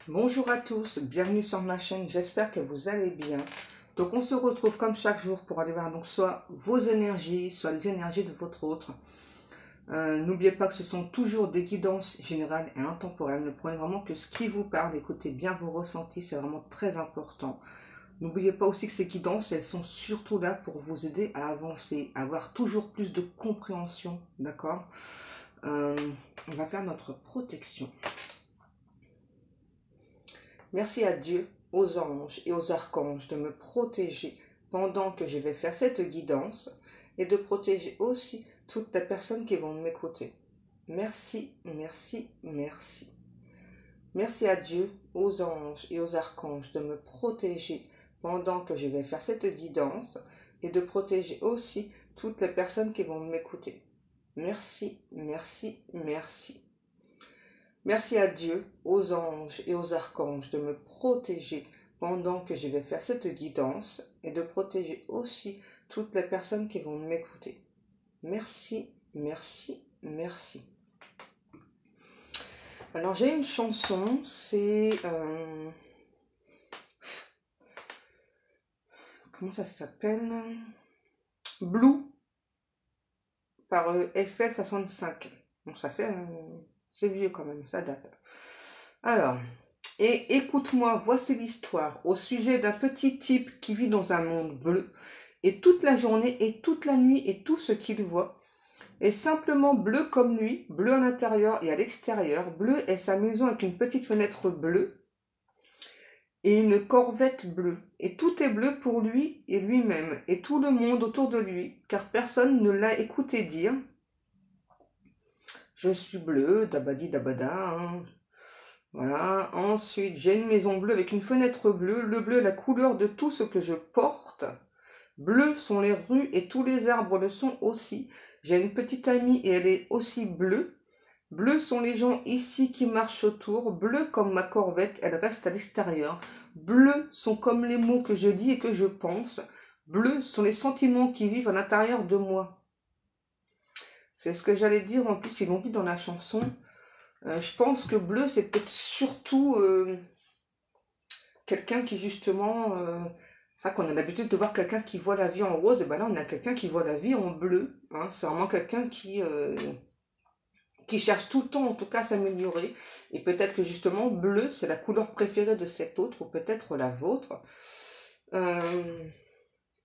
Bonjour à tous, bienvenue sur ma chaîne, j'espère que vous allez bien. Donc on se retrouve comme chaque jour pour aller voir donc soit vos énergies, soit les énergies de votre autre. N'oubliez pas que ce sont toujours des guidances générales et intemporelles. Ne prenez vraiment que ce qui vous parle, écoutez bien vos ressentis, c'est vraiment très important. N'oubliez pas aussi que ces guidances, elles sont surtout là pour vous aider à avancer, à avoir toujours plus de compréhension, d'accord? On va faire notre protection. Merci à Dieu, aux anges et aux archanges de me protéger pendant que je vais faire cette guidance et de protéger aussi toutes les personnes qui vont m'écouter. Merci, merci, merci. Merci à Dieu, aux anges et aux archanges de me protéger pendant que je vais faire cette guidance et de protéger aussi toutes les personnes qui vont m'écouter. Merci, merci, merci. Merci à Dieu, aux anges et aux archanges de me protéger pendant que je vais faire cette guidance et de protéger aussi toutes les personnes qui vont m'écouter. Merci, merci, merci. Alors j'ai une chanson, c'est... comment ça s'appelle? Blue par FL65. Bon, ça fait... c'est vieux quand même, ça date. Alors, et écoute-moi, voici l'histoire au sujet d'un petit type qui vit dans un monde bleu, et toute la journée et toute la nuit et tout ce qu'il voit est simplement bleu comme lui, bleu à l'intérieur et à l'extérieur. Bleu est sa maison avec une petite fenêtre bleue et une corvette bleue. Et tout est bleu pour lui et lui-même et tout le monde autour de lui, car personne ne l'a écouté dire « Je suis bleu, dabadi dabada hein. ». Voilà, ensuite j'ai une maison bleue avec une fenêtre bleue. Le bleu est la couleur de tout ce que je porte. Bleu sont les rues et tous les arbres le sont aussi. J'ai une petite amie et elle est aussi bleue. Bleu sont les gens ici qui marchent autour. Bleu comme ma corvette, elle reste à l'extérieur. Bleu sont comme les mots que je dis et que je pense. Bleu sont les sentiments qui vivent à l'intérieur de moi. C'est ce que j'allais dire, en plus ils l'ont dit dans la chanson. Je pense que bleu, c'est peut-être surtout quelqu'un qui justement... c'est vrai qu'on a l'habitude de voir quelqu'un qui voit la vie en rose, et ben là on a quelqu'un qui voit la vie en bleu. Hein. C'est vraiment quelqu'un qui cherche tout le temps en tout cas à s'améliorer. Et peut-être que justement bleu, c'est la couleur préférée de cet autre, ou peut-être la vôtre.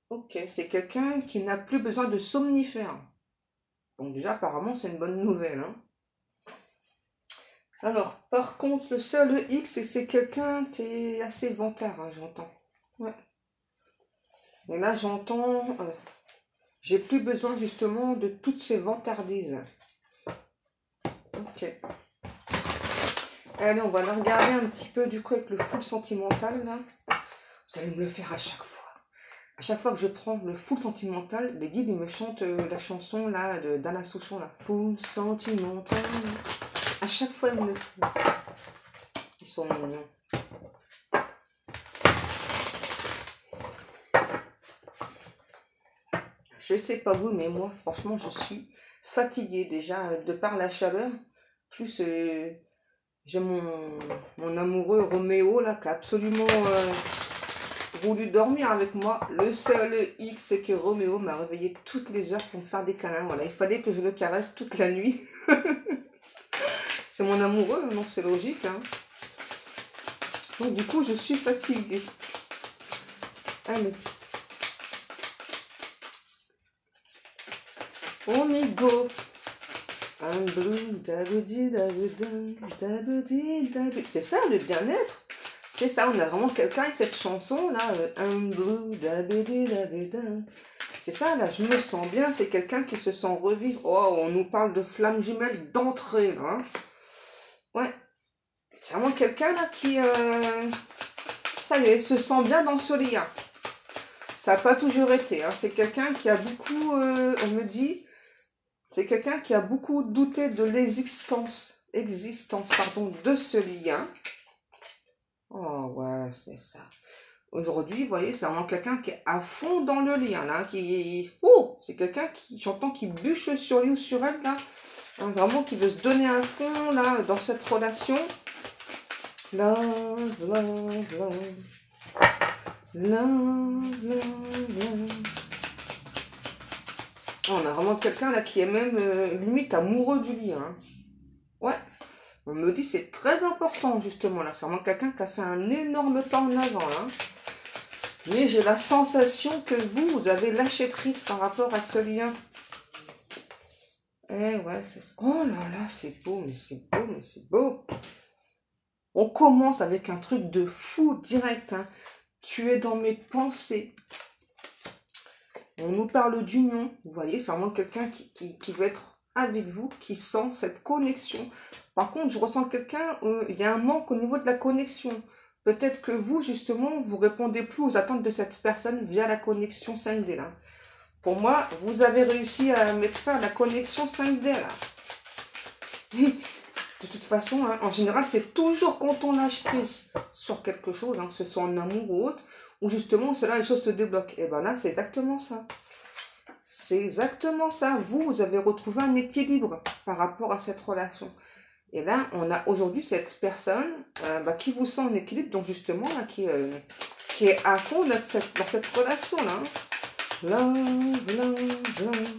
Ok, c'est quelqu'un qui n'a plus besoin de somnifères. Donc déjà apparemment c'est une bonne nouvelle, hein. Alors, par contre, le seul X, c'est quelqu'un qui est assez vantard, hein, j'entends. Ouais. Et là, j'entends... j'ai plus besoin, justement, de toutes ces vantardises. Ok. Allez, on va la regarder un petit peu, du coup, avec le full sentimental, là. Vous allez me le faire à chaque fois. À chaque fois que je prends le full sentimental, les guides, ils me chantent la chanson, là, d'Alain Souchon, là. Full sentimental... À chaque fois, ils me le font. Ils sont mignons. Je sais pas vous, mais moi, franchement, je suis fatiguée déjà de par la chaleur. Plus, j'ai mon amoureux Roméo, là, qui a absolument voulu dormir avec moi. Le seul X, c'est que Roméo m'a réveillé toutes les heures pour me faire des câlins. Voilà, il fallait que je le caresse toute la nuit. C'est mon amoureux, donc c'est logique. Hein. Donc du coup, je suis fatiguée. Allez. On y go. I'm blue, dabudi, dabudin, dabudi, dabudi. C'est ça le bien-être. C'est ça, on a vraiment quelqu'un avec cette chanson là. I'm blue, dabudi, dabudin. C'est ça là, je me sens bien. C'est quelqu'un qui se sent revivre. Oh, on nous parle de flammes jumelles d'entrée. Hein. Ouais, c'est vraiment quelqu'un là qui, ça y est, se sent bien dans ce lien. Ça n'a pas toujours été, hein. C'est quelqu'un qui a beaucoup, on me dit, c'est quelqu'un qui a beaucoup douté de l'existence, de ce lien. Oh ouais, c'est ça. Aujourd'hui, vous voyez, c'est vraiment quelqu'un qui est à fond dans le lien, là, qui, oh, c'est quelqu'un qui, j'entends, qui bûche sur lui ou sur elle, là. Hein, vraiment qui veut se donner un fond là dans cette relation. Love, love, love. Love, love, love. On a vraiment quelqu'un là qui est même limite amoureux du lit. Hein. Ouais. On me dit c'est très important justement là. C'est vraiment quelqu'un qui a fait un énorme pas en avant là. Mais j'ai la sensation que vous avez lâché prise par rapport à ce lien. Eh ouais, c'est... Oh là là, c'est beau, mais c'est beau, mais c'est beau. On commence avec un truc de fou direct. Hein. Tu es dans mes pensées. On nous parle d'union. Vous voyez, c'est vraiment quelqu'un qui veut être avec vous, qui sent cette connexion. Par contre, je ressens quelqu'un, il y a un manque au niveau de la connexion. Peut-être que vous, justement, vous répondez plus aux attentes de cette personne via la connexion 5D, là. Pour moi, vous avez réussi à mettre fin à la connexion 5D, là. De toute façon, hein, en général, c'est toujours quand on lâche prise sur quelque chose, hein, que ce soit en amour ou autre, où justement, c'est là les choses se débloquent. Et ben là, c'est exactement ça. C'est exactement ça. Vous avez retrouvé un équilibre par rapport à cette relation. Et là, on a aujourd'hui cette personne qui vous sent en équilibre, donc justement, là, qui est à fond dans cette relation-là. Hein. Love, love, love.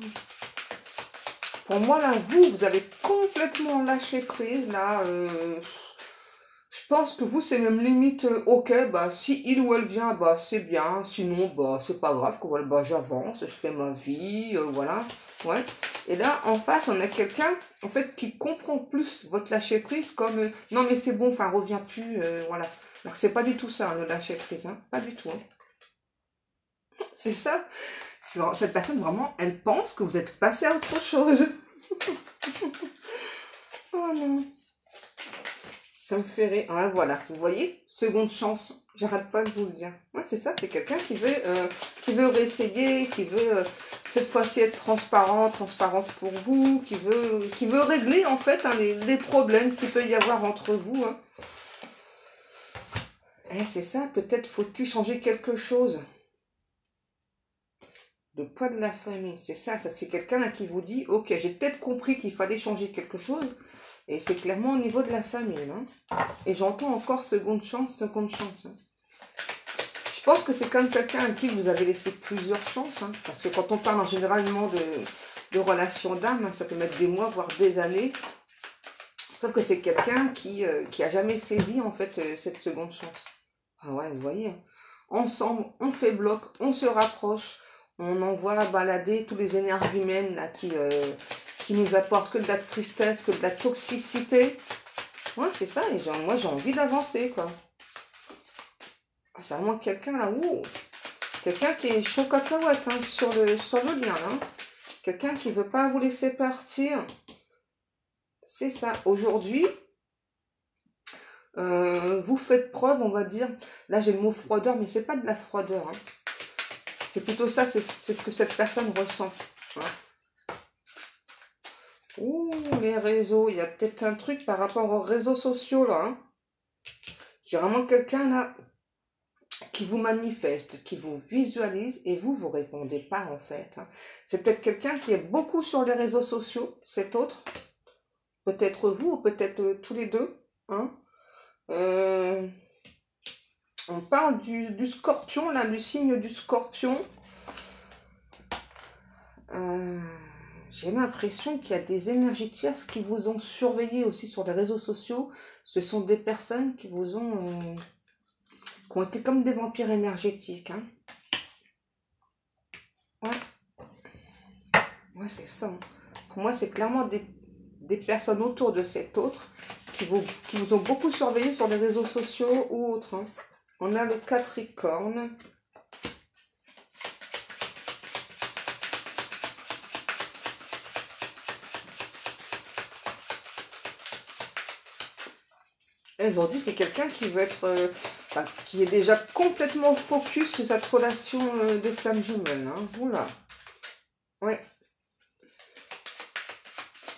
Pour moi, là, vous avez complètement lâché prise, là. Je pense que vous, c'est même limite, ok, bah, si il ou elle vient, bah, c'est bien. Sinon, bah, c'est pas grave, quoi. Voilà, bah, j'avance, je fais ma vie, voilà. Ouais. Et là, en face, on a quelqu'un, en fait, qui comprend plus votre lâcher prise comme, non, mais c'est bon, enfin, reviens plus, voilà. Alors, c'est pas du tout ça, hein, le lâcher prise, hein. Pas du tout, hein. C'est ça. Cette personne, vraiment, elle pense que vous êtes passé à autre chose. Oh non. Ça me fait rire. Ah, voilà, vous voyez, seconde chance. J'arrête pas de vous le dire. Ouais, c'est ça, c'est quelqu'un qui veut réessayer, qui veut cette fois-ci être transparente pour vous, qui veut régler en fait hein, les problèmes qu'il peut y avoir entre vous. Hein. Eh, c'est ça, peut-être faut-il changer quelque chose. Le poids de la famille, c'est ça c'est quelqu'un qui vous dit, ok, j'ai peut-être compris qu'il fallait changer quelque chose, et c'est clairement au niveau de la famille, hein. Et j'entends encore seconde chance. Hein. Je pense que c'est quand même quelqu'un à qui vous avez laissé plusieurs chances, hein, parce que quand on parle en généralement de relations d'âme, hein, ça peut mettre des mois, voire des années, sauf que c'est quelqu'un qui a jamais saisi en fait cette seconde chance. Ah ouais, vous voyez, hein. Ensemble, on fait bloc, on se rapproche, on envoie balader tous les énergies humaines là, qui nous apportent que de la tristesse, que de la toxicité. Ouais, c'est ça, et moi j'ai envie d'avancer, quoi. Ah, c'est vraiment quelqu'un là, quelqu'un qui est chaud cacahuète hein, sur le lien, hein. Quelqu'un qui veut pas vous laisser partir. C'est ça. Aujourd'hui, vous faites preuve, on va dire, là j'ai le mot froideur, mais c'est pas de la froideur, hein. C'est plutôt ça, c'est ce que cette personne ressent. Hein. Ouh, les réseaux, il y a peut-être un truc par rapport aux réseaux sociaux, là. Hein. J'ai vraiment quelqu'un, là, qui vous manifeste, qui vous visualise, et vous répondez pas, en fait. Hein. C'est peut-être quelqu'un qui est beaucoup sur les réseaux sociaux, cet autre. Peut-être vous, ou peut-être tous les deux. Hein. On parle du scorpion, là, du signe du scorpion. J'ai l'impression qu'il y a des énergies tierces qui vous ont surveillé aussi sur les réseaux sociaux. Ce sont des personnes qui vous ont... qui ont été comme des vampires énergétiques. Hein. Ouais. Ouais, c'est ça. Hein. Pour moi, c'est clairement des personnes autour de cet autre qui vous ont beaucoup surveillé sur les réseaux sociaux ou autres. Hein. On a le Capricorne. Et aujourd'hui, c'est quelqu'un qui veut être... qui est déjà complètement focus sur cette relation de flamme jumelle. Hein. Oula. Ouais.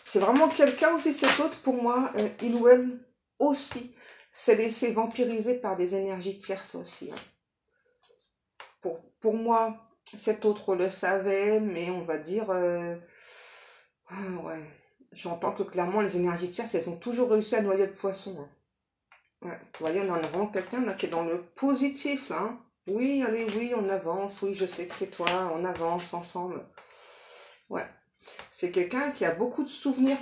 C'est vraiment quelqu'un aussi, cet autre, pour moi, il ou elle aussi s'est laissé vampiriser par des énergies tierces aussi. Hein. Pour moi, cet autre le savait, mais on va dire... ah ouais. J'entends que clairement, les énergies tierces, elles ont toujours réussi à noyer le poisson. Hein. Ouais. Vous voyez, on en a vraiment quelqu'un là qui est dans le positif, là. Hein. Oui, allez, oui, on avance. Oui, je sais que c'est toi. On avance ensemble. Ouais. C'est quelqu'un qui a beaucoup de souvenirs,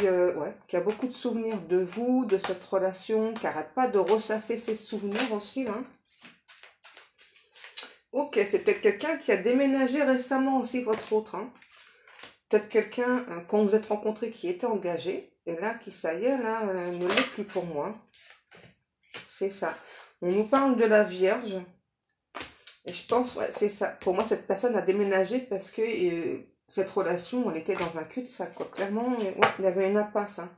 ouais, qui a beaucoup de souvenirs de vous, de cette relation, qui n'arrête pas de ressasser ses souvenirs aussi, là. Ok, c'est peut-être quelqu'un qui a déménagé récemment aussi, votre autre. Hein. Peut-être quelqu'un, quand vous êtes rencontré, qui était engagé, et là, qui, ça y est, là, ne l'est plus pour moi. C'est ça. On nous parle de la Vierge. Et je pense, ouais, c'est ça. Pour moi, cette personne a déménagé parce que cette relation, elle était dans un cul-de-sac, quoi. Clairement, ouais, il y avait une impasse. Hein.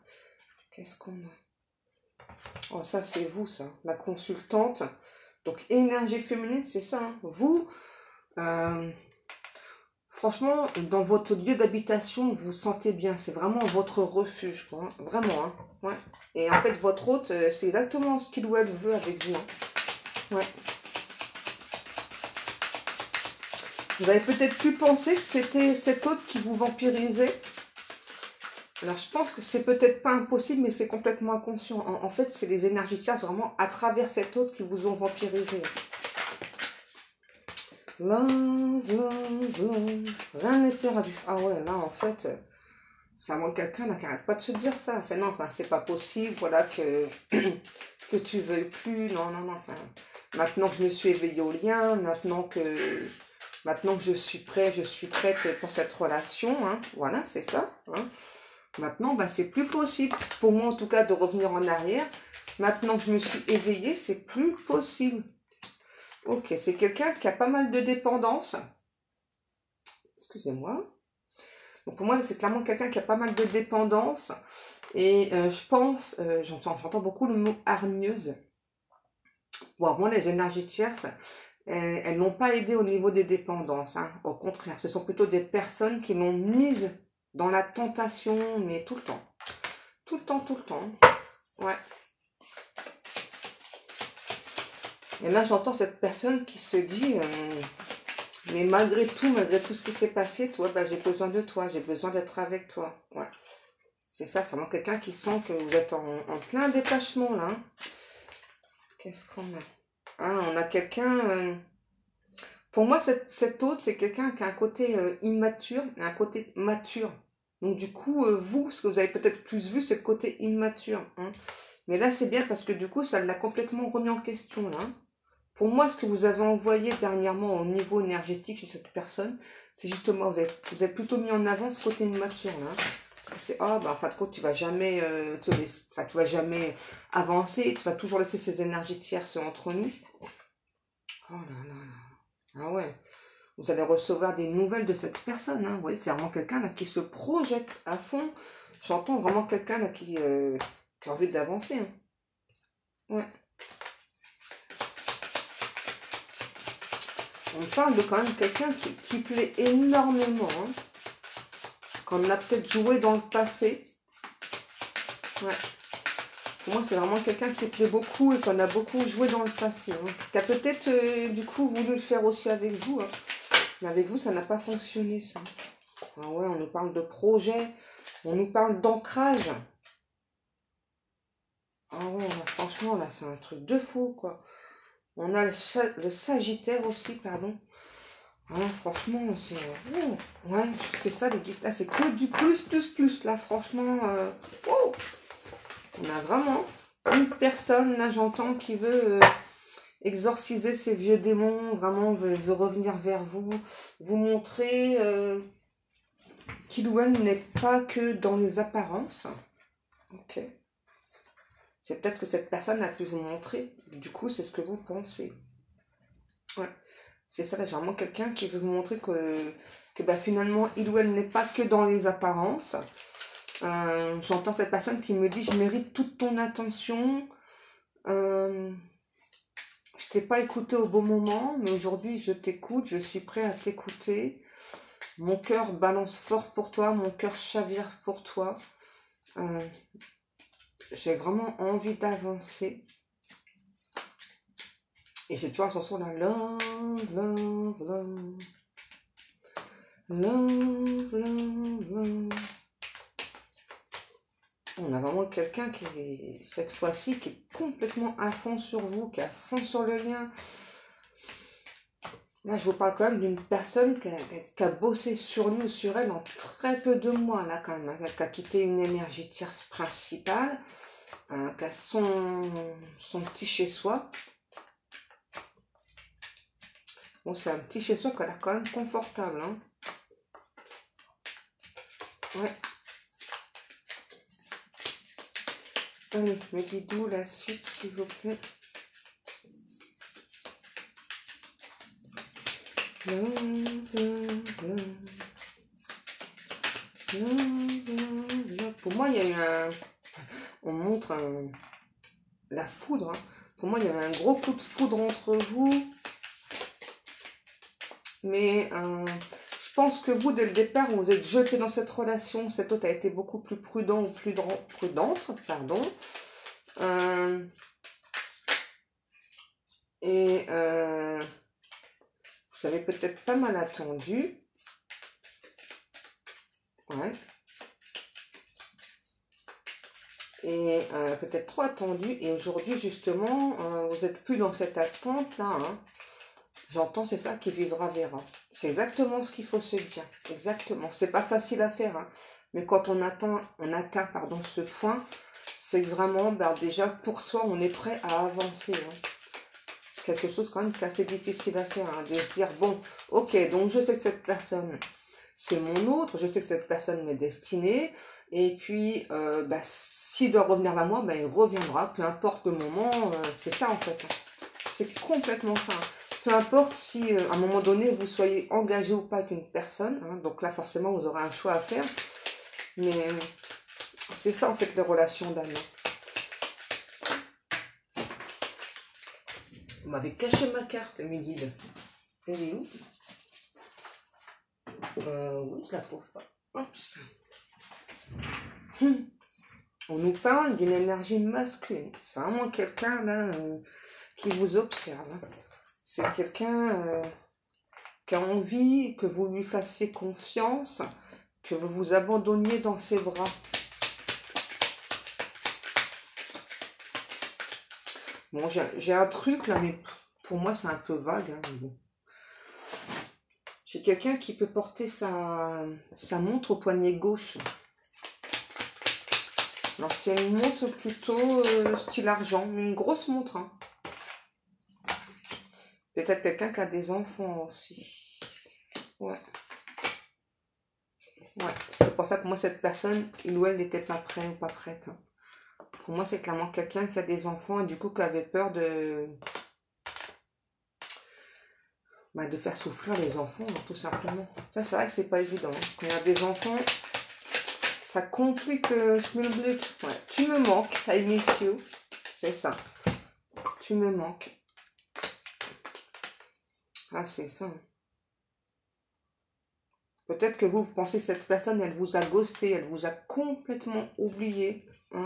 Qu'est-ce qu'on a? Oh, ça, c'est vous, ça. La consultante. Donc, énergie féminine, c'est ça. Hein. Vous, euh, franchement, dans votre lieu d'habitation, vous vous sentez bien. C'est vraiment votre refuge, quoi. Hein. Vraiment, hein. Ouais. Et en fait, votre hôte, c'est exactement ce qu'il ou elle veut avec vous. Hein. Ouais. Vous avez peut-être pu penser que c'était cet hôte qui vous vampirisait. Alors, je pense que c'est peut-être pas impossible, mais c'est complètement inconscient. En fait, c'est les énergies de chasse vraiment à travers cet hôte qui vous ont vampirisé. Love, love, love. Rien n'est perdu. Ah ouais, là, en fait, ça manque quelqu'un qui n'arrête pas de se dire ça. Enfin, non, enfin, c'est pas possible, voilà, que tu veuilles plus. Non, non, non. Enfin, maintenant que je me suis éveillée au lien, maintenant que je suis prête pour cette relation, hein, voilà, c'est ça. Hein. Maintenant, bah, c'est plus possible, pour moi en tout cas, de revenir en arrière. Maintenant que je me suis éveillée, c'est plus possible. Ok, c'est quelqu'un qui a pas mal de dépendance. Excusez-moi. Donc pour moi, c'est clairement quelqu'un qui a pas mal de dépendance. Et je pense, j'entends beaucoup le mot hargneuse. Bon, moi, les énergies tierces, elles n'ont pas aidé au niveau des dépendances. Hein. Au contraire, ce sont plutôt des personnes qui l'ont mise dans la tentation, mais tout le temps. Tout le temps, tout le temps. Ouais. Et là, j'entends cette personne qui se dit, mais malgré tout ce qui s'est passé, toi, bah, j'ai besoin de toi, j'ai besoin d'être avec toi. Ouais. C'est ça, c'est vraiment quelqu'un qui sent que vous êtes en plein détachement, là. Hein. Qu'est-ce qu'on a? Ah, on a quelqu'un... Pour moi, cet autre, c'est quelqu'un qui a un côté immature et un côté mature. Donc du coup, vous, ce que vous avez peut-être plus vu, c'est le côté immature. Hein. Mais là, c'est bien parce que du coup, ça l'a complètement remis en question, là. Pour moi, ce que vous avez envoyé dernièrement au niveau énergétique chez cette personne, c'est justement, vous avez plutôt mis en avant ce côté immature, là. C'est, bah, en fin de compte, tu vas jamais, tu vas jamais avancer, tu vas toujours laisser ces énergies tierces entre nous. Oh là là là. Ah ouais. Vous allez recevoir des nouvelles de cette personne. Hein. Vous voyez, c'est vraiment quelqu'un là qui se projette à fond. J'entends vraiment quelqu'un là qui a envie d'avancer. Hein. Ouais. On parle de quand même quelqu'un qui plaît énormément. Hein. Qu'on a peut-être joué dans le passé. Ouais. Pour moi, c'est vraiment quelqu'un qui plaît beaucoup et qu'on a beaucoup joué dans le passé. Hein. Qui a peut-être, du coup, voulu le faire aussi avec vous. Hein. Mais avec vous, ça n'a pas fonctionné, ça. Ah ouais, on nous parle de projet. On nous parle d'ancrage. Ah ouais, là, franchement, là, c'est un truc de fou, quoi. On a le Sagittaire aussi, pardon. Ah, franchement, c'est... ouais, c'est ça, les gifs. Là, c'est que du plus. Là, franchement... on a vraiment une personne, là, j'entends, qui veut exorciser ses vieux démons. Vraiment, veut revenir vers vous. Vous montrer qu'il ou elle n'est pas que dans les apparences. Ok. C'est peut-être que cette personne a pu vous montrer. Du coup, c'est ce que vous pensez. Ouais. C'est ça, là, j'ai vraiment quelqu'un qui veut vous montrer que bah, finalement, il ou elle n'est pas que dans les apparences. J'entends cette personne qui me dit, je mérite toute ton attention. Je t'ai pas écouté au bon moment, mais aujourd'hui, je t'écoute, je suis prêt à t'écouter. Mon cœur balance fort pour toi, mon cœur chavire pour toi. J'ai vraiment envie d'avancer. Et j'ai toujours la chanson là. Love, love, love. Love, love, love. On a vraiment quelqu'un qui est, cette fois-ci, qui est complètement à fond sur vous, qui est à fond sur le lien. Là, je vous parle quand même d'une personne qui a bossé sur lui ou sur elle en très peu de mois, là, quand même, qui a quitté une énergie tierce principale, qui a son petit chez-soi. Bon, c'est un petit chez-soi qui a l'air quand même confortable, hein. Ouais. Allez, mettez-vous la suite, s'il vous plaît. Pour moi, il y a eu un... On montre la foudre. Hein. Pour moi, il y a eu un gros coup de foudre entre vous. Mais je pense que vous, dès le départ, vous êtes jeté dans cette relation. Cet autre a été beaucoup plus prudent ou plus prudente, pardon. Vous avez peut-être pas mal attendu. Ouais. Et peut-être trop attendu. Et aujourd'hui, justement, vous n'êtes plus dans cette attente-là. Hein. J'entends, c'est ça qui vivra verra. C'est exactement ce qu'il faut se dire. Exactement. C'est pas facile à faire. Hein. Mais quand on atteint ce point, c'est vraiment, déjà, pour soi, on est prêt à avancer. Hein. C'est quelque chose quand même qui est assez difficile à faire. Hein, de se dire, bon, ok, donc je sais que cette personne, c'est mon autre. Je sais que cette personne m'est destinée. Et puis, s'il doit revenir vers moi, il reviendra. Peu importe le moment. C'est ça, en fait. Hein. C'est complètement ça. Hein. Peu importe si, à un moment donné, vous soyez engagé ou pas avec une personne. Hein, donc là, forcément, vous aurez un choix à faire. Mais c'est ça, en fait, les relations d'âme. Vous m'avez caché ma carte, mes guides. Elle est où? Oui, je la trouve pas. Oups. On nous parle d'une énergie masculine. C'est vraiment quelqu'un, là, qui vous observe. Hein. C'est quelqu'un qui a envie que vous lui fassiez confiance, que vous vous abandonniez dans ses bras. Bon, j'ai un truc là, mais pour moi c'est un peu vague. Hein, bon. J'ai quelqu'un qui peut porter sa montre au poignet gauche. Alors c'est une montre plutôt style argent, mais une grosse montre. Hein. Peut-être quelqu'un qui a des enfants aussi. Ouais. Ouais, c'est pour ça que moi, cette personne, il ou elle n'était pas prêt ou pas prête. Hein. Pour moi, c'est clairement quelqu'un qui a des enfants et du coup qui avait peur de faire souffrir les enfants, hein, tout simplement. Ça, c'est vrai que c'est pas évident. Hein. Quand il y a des enfants, ça complique le schmilblick. Ouais. Tu me manques, I miss you. C'est ça. Tu me manques. Ah, c'est ça. Peut-être que vous pensez que cette personne, elle vous a ghosté, elle vous a complètement oublié. Hein.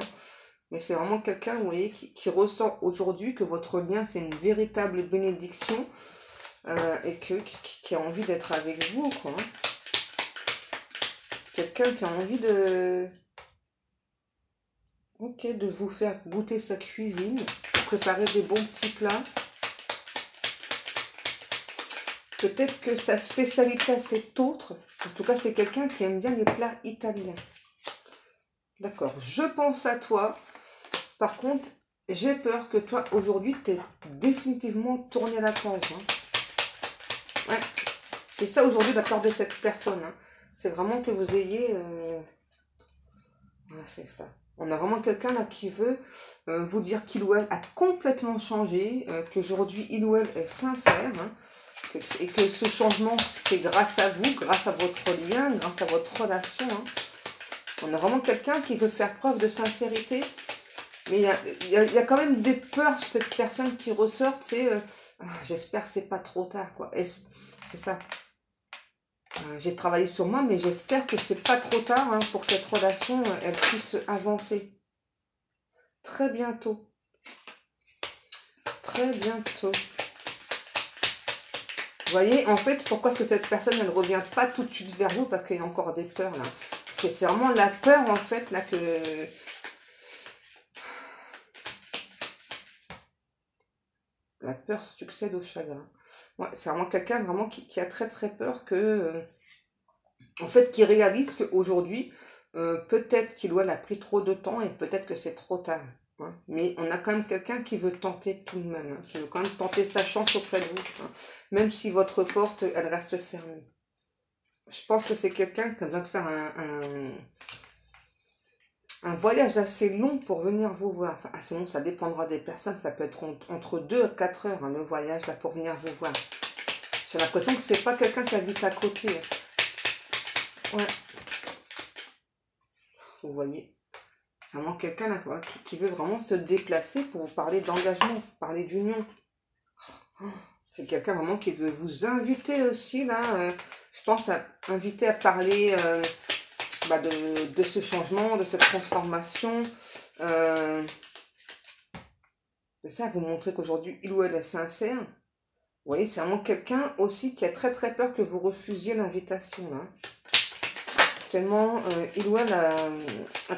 Mais c'est vraiment quelqu'un, vous voyez, qui ressent aujourd'hui que votre lien, c'est une véritable bénédiction et qui a envie d'être avec vous, quoi. Hein. Quelqu'un qui a envie de vous faire goûter sa cuisine, préparer des bons petits plats. Peut-être que sa spécialité, c'est autre. En tout cas, c'est quelqu'un qui aime bien les plats italiens. D'accord, je pense à toi. Par contre, j'ai peur que toi, aujourd'hui, tu aies définitivement tourné la page. Hein. Ouais, c'est ça aujourd'hui la part de cette personne. Hein. C'est vraiment que vous ayez... Ouais, c'est ça. On a vraiment quelqu'un là qui veut vous dire qu'il ou elle a complètement changé, qu'aujourd'hui, il ou elle est sincère. Hein. Et que ce changement, c'est grâce à vous, grâce à votre lien, grâce à votre relation. Hein. On a vraiment quelqu'un qui veut faire preuve de sincérité. Mais il y a quand même des peurs sur cette personne qui ressortent. C'est j'espère que c'est pas trop tard. Quoi. C'est ça. J'ai travaillé sur moi, mais j'espère que c'est pas trop tard hein, pour que cette relation elle puisse avancer. Très bientôt. Très bientôt. Vous voyez, en fait, pourquoi est-ce que cette personne, elle ne revient pas tout de suite vers vous? Parce qu'il y a encore des peurs, là. C'est vraiment la peur, en fait, là, La peur succède au chagrin. Ouais, c'est vraiment quelqu'un vraiment qui a très très peur que... en fait, qui réalise qu'aujourd'hui, peut-être qu'il a pris trop de temps et peut-être que c'est trop tard. Hein. Mais on a quand même quelqu'un qui veut tenter tout de même, hein, qui veut quand même tenter sa chance auprès de vous, hein, même si votre porte, elle reste fermée. Je pense que c'est quelqu'un qui a besoin de faire un voyage assez long pour venir vous voir. Enfin, assez long, ça dépendra des personnes. Ça peut être entre 2 et 4 heures, hein, le voyage là, pour venir vous voir. J'ai l'impression que c'est pas quelqu'un qui habite à côté. Ouais. Vous voyez. C'est vraiment quelqu'un là, voilà, qui veut vraiment se déplacer pour vous parler d'engagement, parler d'union. C'est quelqu'un vraiment qui veut vous inviter aussi là. Je pense à inviter à parler de ce changement, de cette transformation. C'est ça, vous montrer qu'aujourd'hui, il ou elle est sincère. Vous voyez, c'est vraiment quelqu'un aussi qui a très très peur que vous refusiez l'invitation. Hein. Tellement, il ou elle a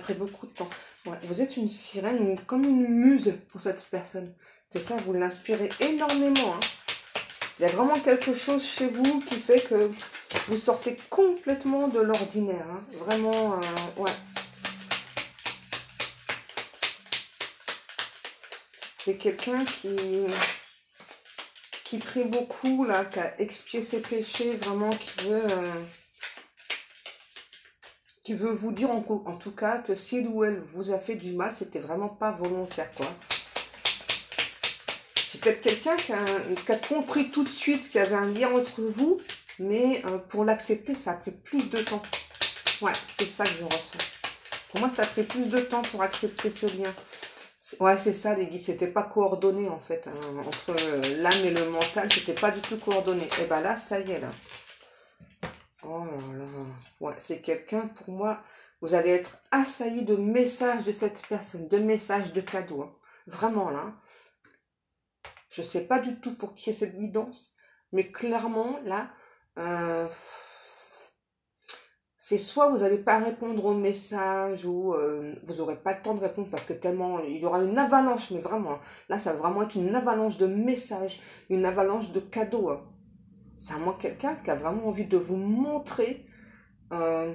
pris beaucoup de temps. Ouais, vous êtes une sirène, comme une muse pour cette personne. C'est ça, vous l'inspirez énormément. Hein. Il y a vraiment quelque chose chez vous qui fait que vous sortez complètement de l'ordinaire. Hein. Vraiment, ouais. C'est quelqu'un qui prie beaucoup, là, qui a expié ses péchés, vraiment, qui veut vous dire en tout cas que s'il ou elle vous a fait du mal, c'était vraiment pas volontaire, quoi. C'est peut-être quelqu'un qui a compris tout de suite qu'il y avait un lien entre vous, mais pour l'accepter, ça a pris plus de temps. Ouais, c'est ça que je ressens. Pour moi, ça a pris plus de temps pour accepter ce lien. Ouais, c'est ça, les guides. C'était pas coordonné, en fait. Hein, entre l'âme et le mental, c'était pas du tout coordonné. Et ben là, ça y est, là. Oh là là. Ouais, c'est quelqu'un, pour moi, vous allez être assailli de messages de cette personne, de messages, de cadeaux. Hein. Vraiment, là. Je sais pas du tout pour qui est cette guidance, mais clairement, là, c'est soit vous n'allez pas répondre aux messages ou vous n'aurez pas le temps de répondre parce que tellement il y aura une avalanche, mais vraiment, hein. Là, ça va vraiment être une avalanche de messages, une avalanche de cadeaux. Hein. C'est à moi quelqu'un qui a vraiment envie de vous montrer à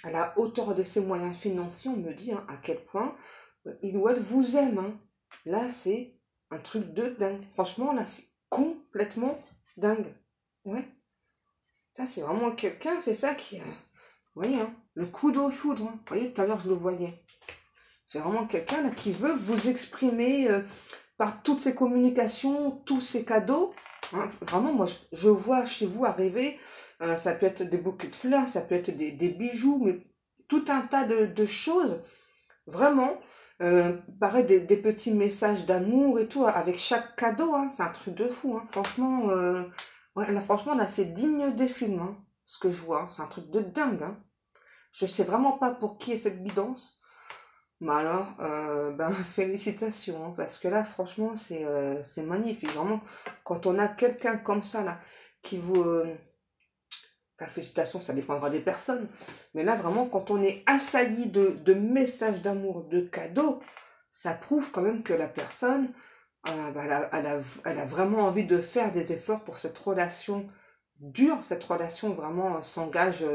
la hauteur de ses moyens financiers, on me dit hein, à quel point il ou elle vous aime. Hein. Là, c'est un truc de dingue. Franchement, là, c'est complètement dingue. Ouais. Ça, c'est vraiment quelqu'un, c'est ça qui... vous voyez, hein, le coup de foudre. Hein. Vous voyez, tout à l'heure, je le voyais. C'est vraiment quelqu'un là qui veut vous exprimer par toutes ces communications, tous ces cadeaux. Hein. Vraiment, moi, je vois chez vous arriver, ça peut être des bouquets de fleurs, ça peut être des bijoux, mais tout un tas de choses. Vraiment, pareil, des petits messages d'amour et tout, avec chaque cadeau. Hein. C'est un truc de fou. Hein. Franchement, ouais, là, franchement, là, c'est digne des films, hein, ce que je vois. Hein. C'est un truc de dingue. Hein. Je sais vraiment pas pour qui est cette guidance. Mais alors, ben, félicitations, hein, parce que là, franchement, c'est magnifique. Vraiment, quand on a quelqu'un comme ça, là, qui vous... enfin, félicitations, ça dépendra des personnes. Mais là, vraiment, quand on est assailli de messages d'amour, de cadeaux, ça prouve quand même que la personne, ben, elle a vraiment envie de faire des efforts pour cette relation dure. Cette relation vraiment s'engage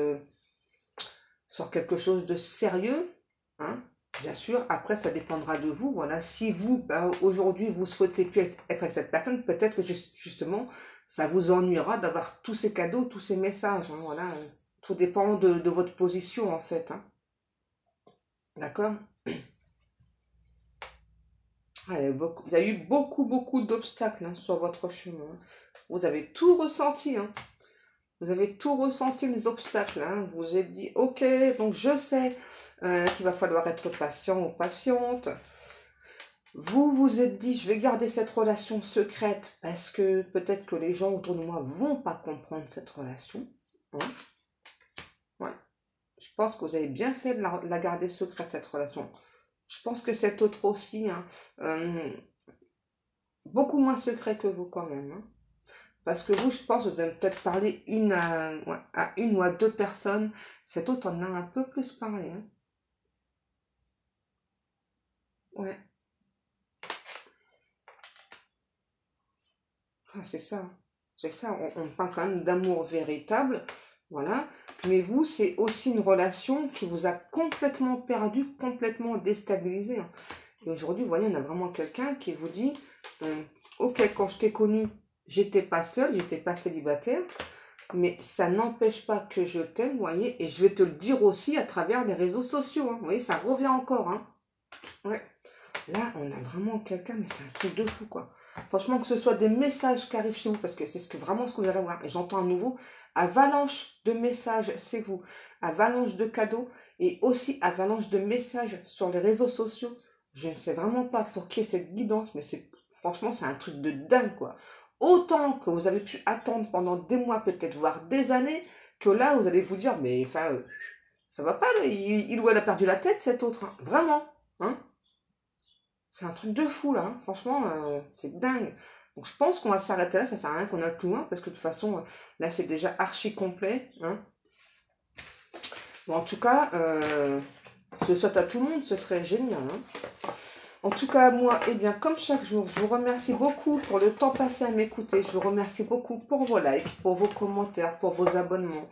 sur quelque chose de sérieux, hein. Bien sûr, après, ça dépendra de vous. Voilà, si vous, bah, aujourd'hui, vous souhaitez plus être avec cette personne, peut-être que justement, ça vous ennuiera d'avoir tous ces cadeaux, tous ces messages. Hein, voilà, tout dépend de votre position, en fait. Hein. D'accord? Ah, il y a eu beaucoup d'obstacles hein, sur votre chemin. Hein. Vous avez tout ressenti. Hein. Vous avez tout ressenti, les obstacles. Hein. Vous vous êtes dit, ok, donc je sais qu'il va falloir être patient ou patiente. Vous vous êtes dit, je vais garder cette relation secrète parce que peut-être que les gens autour de moi vont pas comprendre cette relation. Hein. Ouais. Je pense que vous avez bien fait de la garder secrète, cette relation. Je pense que cet autre aussi, hein, beaucoup moins secret que vous quand même. Hein. Parce que vous, je pense que vous avez peut-être parlé à une ou à deux personnes. Cet autre en a un peu plus parlé. Hein. Ouais. Ah, c'est ça. C'est ça. On parle quand même d'amour véritable. Voilà. Mais vous, c'est aussi une relation qui vous a complètement perdu, complètement déstabilisé, hein. Et aujourd'hui, vous voyez, on a vraiment quelqu'un qui vous dit, ok, quand je t'ai connu, j'étais pas seule, j'étais pas célibataire, mais ça n'empêche pas que je t'aime, vous voyez, et je vais te le dire aussi à travers les réseaux sociaux, hein. Vous voyez, ça revient encore, hein. Ouais. Là, on a vraiment quelqu'un, mais c'est un truc de fou, quoi. Franchement, que ce soit des messages qui arrivent chez vous, parce que c'est vraiment ce que vous allez voir. Et j'entends à nouveau, avalanche de messages, c'est vous. Avalanche de cadeaux, et aussi avalanche de messages sur les réseaux sociaux. Je ne sais vraiment pas pour qui est cette guidance, mais franchement, c'est un truc de dingue, quoi. Autant que vous avez pu attendre pendant des mois, peut-être, voire des années, que là, vous allez vous dire, mais enfin, ça va pas, là, il ou elle a perdu la tête, cet autre, hein. Vraiment, hein. C'est un truc de fou, là, hein. Franchement, c'est dingue. Donc, je pense qu'on va s'arrêter là. Ça sert à rien qu'on aille plus loin, parce que de toute façon, là, c'est déjà archi complet, hein. Bon, en tout cas, je le souhaite à tout le monde. Ce serait génial, hein. En tout cas, moi, eh bien, comme chaque jour, je vous remercie beaucoup pour le temps passé à m'écouter. Je vous remercie beaucoup pour vos likes, pour vos commentaires, pour vos abonnements.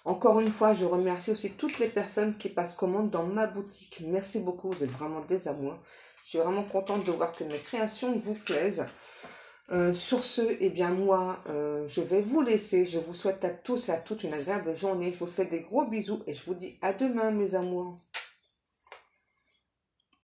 Encore une fois, je remercie aussi toutes les personnes qui passent commande dans ma boutique. Merci beaucoup, vous êtes vraiment des amours. Je suis vraiment contente de voir que mes créations vous plaisent. Sur ce, eh bien moi, je vais vous laisser. Je vous souhaite à tous et à toutes une agréable journée. Je vous fais des gros bisous et je vous dis à demain, mes amours.